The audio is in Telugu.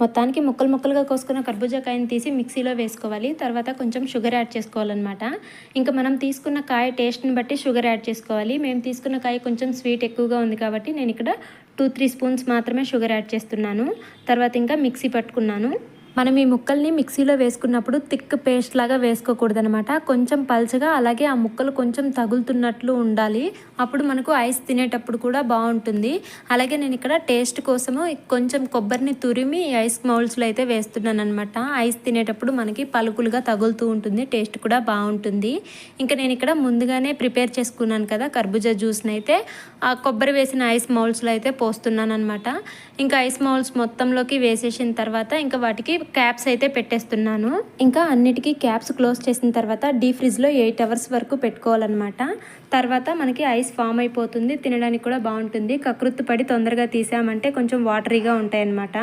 మొత్తానికి ముక్కలు ముక్కలుగా కోసుకున్న కర్బూజా కాయని తీసి మిక్సీలో వేసుకోవాలి. తర్వాత కొంచెం షుగర్ యాడ్ చేసుకోవాలన్నమాట. ఇంకా మనం తీసుకున్న కాయ టేస్ట్ని బట్టి షుగర్ యాడ్ చేసుకోవాలి. మేము తీసుకున్న కాయ కొంచెం స్వీట్ ఎక్కువగా ఉంది కాబట్టి నేను ఇక్కడ 2-3 స్పూన్స్ మాత్రమే షుగర్ యాడ్ చేస్తున్నాను. తర్వాత ఇంకా మిక్సీ పట్టుకున్నాను. మనం ఈ ముక్కల్ని మిక్సీలో వేసుకున్నప్పుడు థిక్ పేస్ట్ లాగా వేసుకోకూడదనమాట. కొంచెం పల్చగా, అలాగే ఆ ముక్కలు కొంచెం తగులుతున్నట్లు ఉండాలి. అప్పుడు మనకు ఐస్ తినేటప్పుడు కూడా బాగుంటుంది. అలాగే నేను ఇక్కడ టేస్ట్ కోసము కొంచెం కొబ్బరిని తురిమి ఐస్ మౌల్స్లో అయితే వేస్తున్నాను అనమాట. ఐస్ తినేటప్పుడు మనకి పలుకులుగా తగులుతూ ఉంటుంది, టేస్ట్ కూడా బాగుంటుంది. ఇంకా నేను ఇక్కడ ముందుగానే ప్రిపేర్ చేసుకున్నాను కదా కర్బూజా జ్యూస్ని అయితే ఆ కొబ్బరి వేసిన ఐస్ మౌల్స్లో అయితే పోస్తున్నాను అనమాట. ఇంకా ఐస్ మౌల్స్ మొత్తంలోకి వేసేసిన తర్వాత ఇంకా వాటికి క్యాప్స్ అయితే పెట్టేస్తున్నాను. ఇంకా అన్నిటికీ క్యాప్స్ క్లోజ్ చేసిన తర్వాత డీప్ ఫ్రిడ్జ్లో 8 అవర్స్ వరకు పెట్టుకోవాలన్నమాట. తర్వాత మనకి ఐస్ ఫామ్ అయిపోతుంది, తినడానికి కూడా బాగుంటుంది. కకృత్తు పడి తొందరగా తీసామంటే కొంచెం వాటరీగా ఉంటాయి అన్నమాట.